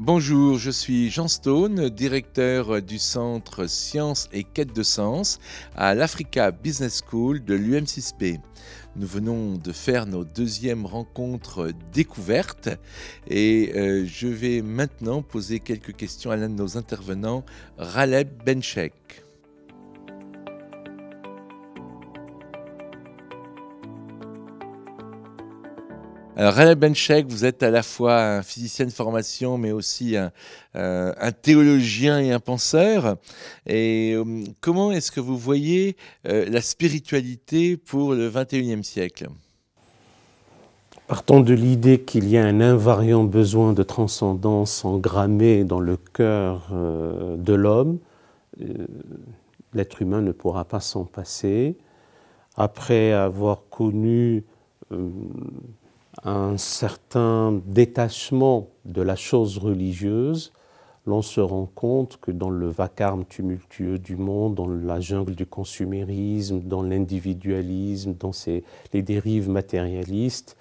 Bonjour, je suis Jean Stone, directeur du Centre Sciences et Quête de Sens à l'Africa Business School de l'UM6P. Nous venons de faire nos deuxièmes rencontres découvertes et je vais maintenant poser quelques questions à l'un de nos intervenants, Raleb Benchek. Alors, Raleb Benchek, vous êtes à la fois un physicien de formation, mais aussi un théologien et un penseur. Et comment est-ce que vous voyez la spiritualité pour le XXIe siècle ? Partons de l'idée qu'il y a un invariant besoin de transcendance engrammé dans le cœur de l'homme, l'être humain ne pourra pas s'en passer. Après avoir connu un certain détachement de la chose religieuse, l'on se rend compte que dans le vacarme tumultueux du monde, dans la jungle du consumérisme, dans l'individualisme, dans les dérives matérialistes,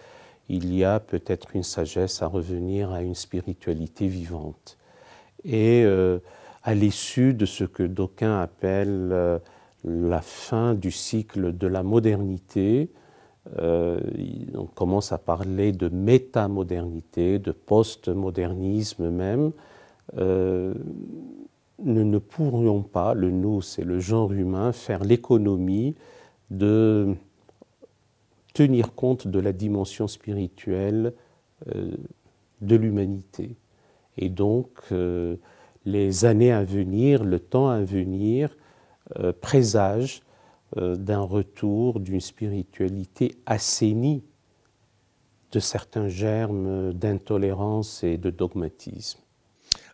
il y a peut-être une sagesse à revenir à une spiritualité vivante. Et à l'issue de ce que d'aucuns appellent la fin du cycle de la modernité, on commence à parler de métamodernité, de postmodernisme même. Nous ne pourrions pas, le nous, c'est le genre humain, faire l'économie de tenir compte de la dimension spirituelle de l'humanité. Et donc, les années à venir, le temps à venir, présagent d'un retour d'une spiritualité assainie de certains germes d'intolérance et de dogmatisme.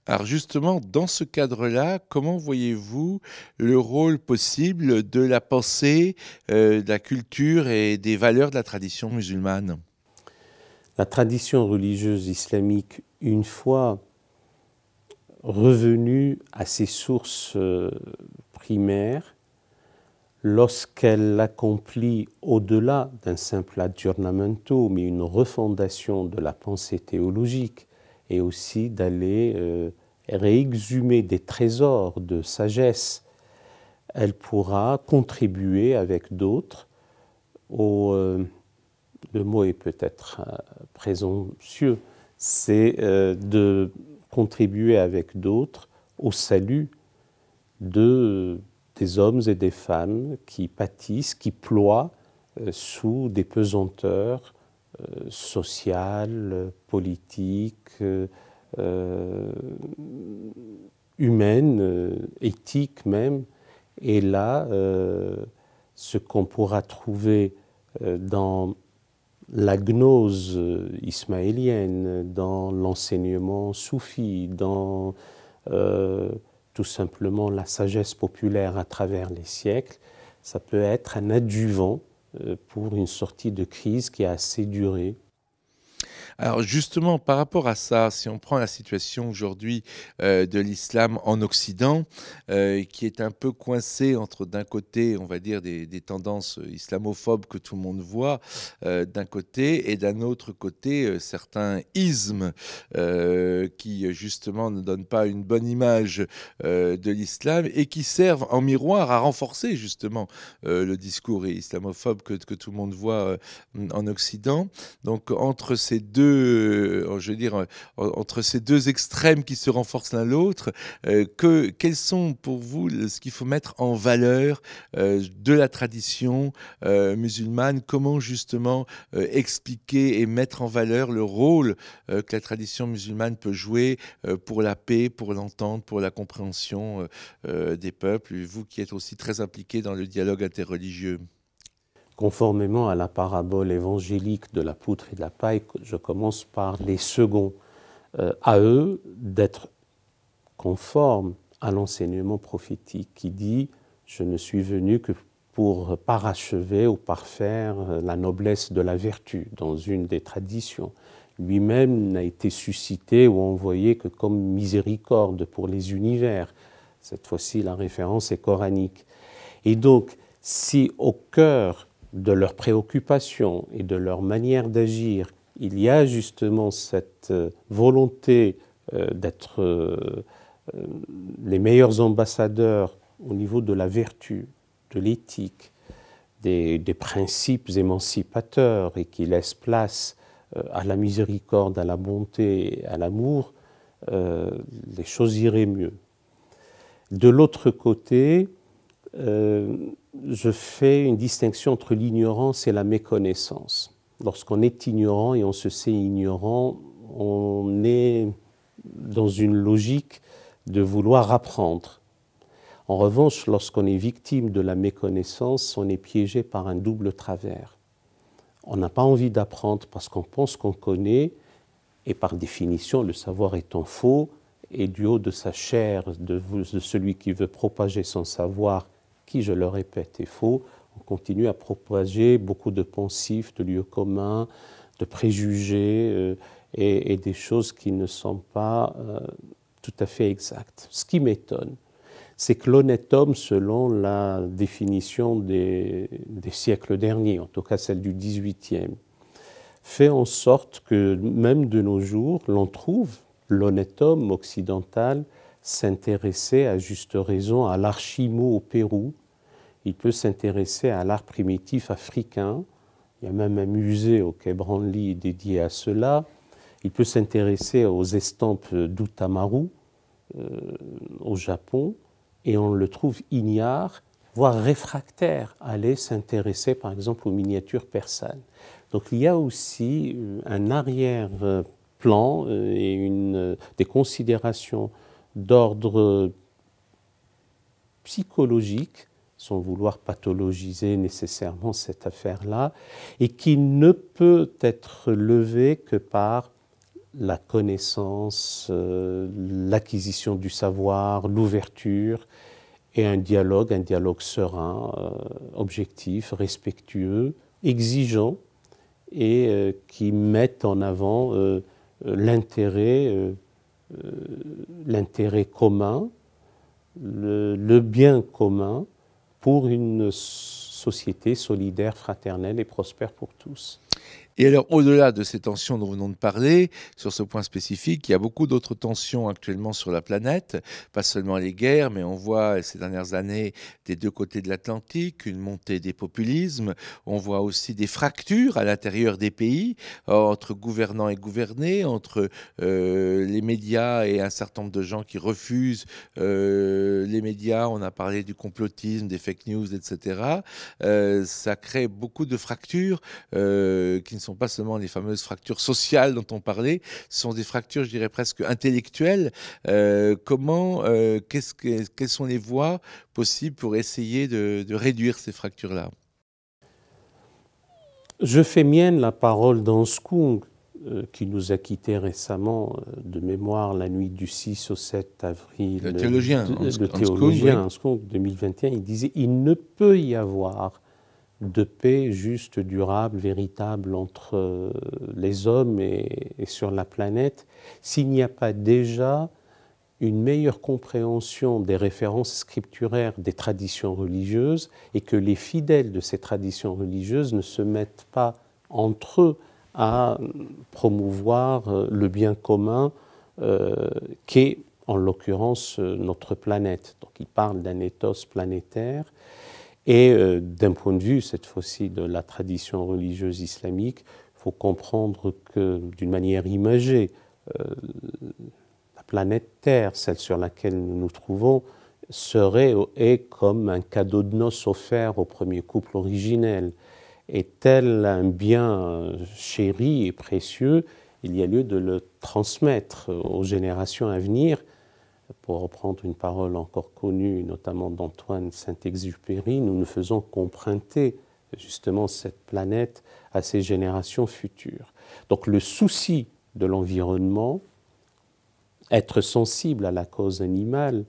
Alors justement, dans ce cadre-là, comment voyez-vous le rôle possible de la pensée, de la culture et des valeurs de la tradition musulmane ? La tradition religieuse islamique, une fois revenue à ses sources primaires, lorsqu'elle accomplit au-delà d'un simple aggiornamento, mais une refondation de la pensée théologique, et aussi d'aller réexhumer des trésors de sagesse, elle pourra contribuer avec d'autres le mot est peut-être présomptueux, c'est de contribuer avec d'autres au salut des hommes et des femmes qui pâtissent, qui ploient sous des pesanteurs sociales, politiques, humaines, éthiques même. Et là, ce qu'on pourra trouver dans la gnose ismaélienne, dans l'enseignement soufi, dans tout simplement la sagesse populaire à travers les siècles, ça peut être un adjuvant pour une sortie de crise qui a assez duré. Alors justement, par rapport à ça, si on prend la situation aujourd'hui de l'islam en Occident, qui est un peu coincé entre d'un côté, on va dire, des tendances islamophobes que tout le monde voit, d'un côté, et d'un autre côté, certains ismes qui justement ne donnent pas une bonne image de l'islam et qui servent en miroir à renforcer justement le discours islamophobe que tout le monde voit en Occident. Donc entre ces deux, je veux dire, entre ces deux extrêmes qui se renforcent l'un l'autre, quels sont pour vous ce qu'il faut mettre en valeur de la tradition musulmane? Comment justement expliquer et mettre en valeur le rôle que la tradition musulmane peut jouer pour la paix, pour l'entente, pour la compréhension des peuples, vous qui êtes aussi très impliqué dans le dialogue interreligieux? Conformément à la parabole évangélique de la poutre et de la paille, je commence par les seconds. À eux d'être conformes à l'enseignement prophétique qui dit « Je ne suis venu que pour parachever ou parfaire la noblesse de la vertu » dans une des traditions. Lui-même n'a été suscité ou envoyé que comme miséricorde pour les univers. Cette fois-ci, la référence est coranique. Et donc, si au cœur de leurs préoccupations et de leur manière d'agir, il y a justement cette volonté d'être les meilleurs ambassadeurs au niveau de la vertu, de l'éthique, des principes émancipateurs et qui laissent place à la miséricorde, à la bonté, à l'amour, les choses iraient mieux. De l'autre côté, je fais une distinction entre l'ignorance et la méconnaissance. Lorsqu'on est ignorant et on se sait ignorant, on est dans une logique de vouloir apprendre. En revanche, lorsqu'on est victime de la méconnaissance, on est piégé par un double travers. On n'a pas envie d'apprendre parce qu'on pense qu'on connaît, et par définition, le savoir étant faux, et du haut de sa chair, de celui qui veut propager son savoir, qui, je le répète, est faux, on continue à propager beaucoup de poncifs, de lieux communs, de préjugés et des choses qui ne sont pas tout à fait exactes. Ce qui m'étonne, c'est que l'honnête homme, selon la définition des siècles derniers, en tout cas celle du XVIIIe, fait en sorte que même de nos jours, l'on trouve l'honnête homme occidental s'intéresser à juste raison à l'art chimo au Pérou. Il peut s'intéresser à l'art primitif africain. Il y a même un musée au Quai Branly dédié à cela. Il peut s'intéresser aux estampes d'Utamaru au Japon, et on le trouve ignare, voire réfractaire, à aller s'intéresser par exemple aux miniatures persanes. Donc il y a aussi un arrière-plan et des considérations d'ordre psychologique, sans vouloir pathologiser nécessairement cette affaire-là, et qui ne peut être levé que par la connaissance, l'acquisition du savoir, l'ouverture et un dialogue serein, objectif, respectueux, exigeant et qui met en avant l'intérêt commun, le bien commun pour une société solidaire, fraternelle et prospère pour tous. Et alors, au-delà de ces tensions dont nous venons de parler, sur ce point spécifique, il y a beaucoup d'autres tensions actuellement sur la planète, pas seulement les guerres, mais on voit ces dernières années des deux côtés de l'Atlantique, une montée des populismes, on voit aussi des fractures à l'intérieur des pays, entre gouvernants et gouvernés, entre les médias et un certain nombre de gens qui refusent les médias, on a parlé du complotisme, des fake news, etc. Ça crée beaucoup de fractures qui ne sont pas seulement les fameuses fractures sociales dont on parlait, ce sont des fractures, je dirais, presque intellectuelles. Quelles sont les voies possibles pour essayer de réduire ces fractures-là? Je fais mienne la parole d'Hans Kung, qui nous a quittés récemment, de mémoire, la nuit du 6 au 7 avril. Le théologien, Hans Kung, 2021, il disait « Il ne peut y avoir de paix juste, durable, véritable entre les hommes et sur la planète s'il n'y a pas déjà une meilleure compréhension des références scripturaires des traditions religieuses et que les fidèles de ces traditions religieuses ne se mettent pas entre eux à promouvoir le bien commun qu'est en l'occurrence notre planète. Donc il parle d'un ethos planétaire. Et d'un point de vue, cette fois-ci, de la tradition religieuse islamique, il faut comprendre que, d'une manière imagée, la planète Terre, celle sur laquelle nous nous trouvons, est comme un cadeau de noces offert au premier couple originel. Et tel un bien chéri et précieux, il y a lieu de le transmettre aux générations à venir. Pour reprendre une parole encore connue, notamment d'Antoine Saint-Exupéry, nous ne faisons qu'emprunter justement cette planète à ces générations futures. Donc le souci de l'environnement, être sensible à la cause animale,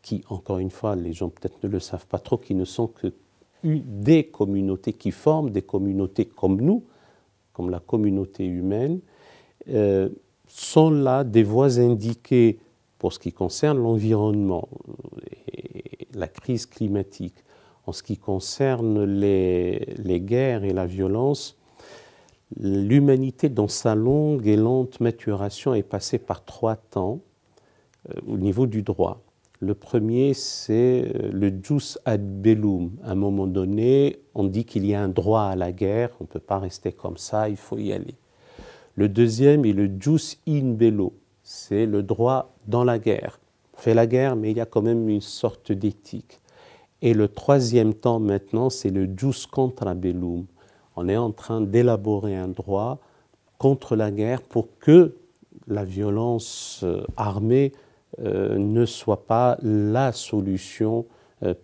qui, encore une fois, les gens peut-être ne le savent pas trop, qui ne sont que des communautés qui forment des communautés comme nous, comme la communauté humaine, sont là des voies indiquées pour ce qui concerne l'environnement et la crise climatique. En ce qui concerne les guerres et la violence, L'humanité, dans sa longue et lente maturation, est passée par 3 temps au niveau du droit. Le premier, c'est le jus ad bellum. À un moment donné, on dit qu'il y a un droit à la guerre, on ne peut pas rester comme ça, il faut y aller. Le deuxième est le jus in bello, c'est le droit dans la guerre. On fait la guerre, mais il y a quand même une sorte d'éthique. Et le troisième temps maintenant, c'est le jus contra bellum. On est en train d'élaborer un droit contre la guerre pour que la violence armée ne soit pas la solution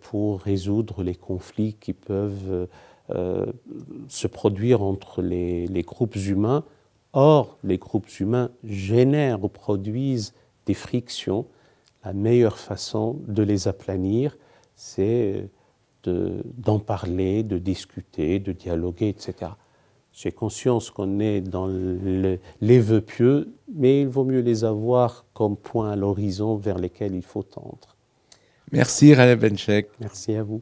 pour résoudre les conflits qui peuvent se produire entre les groupes humains. Or, les groupes humains génèrent ou produisent des frictions. La meilleure façon de les aplanir, c'est d'en parler, de discuter, de dialoguer, etc. J'ai conscience qu'on est dans les vœux pieux, mais il vaut mieux les avoir comme point à l'horizon vers lesquels il faut tendre. Merci Raleigh Benchek. Merci à vous.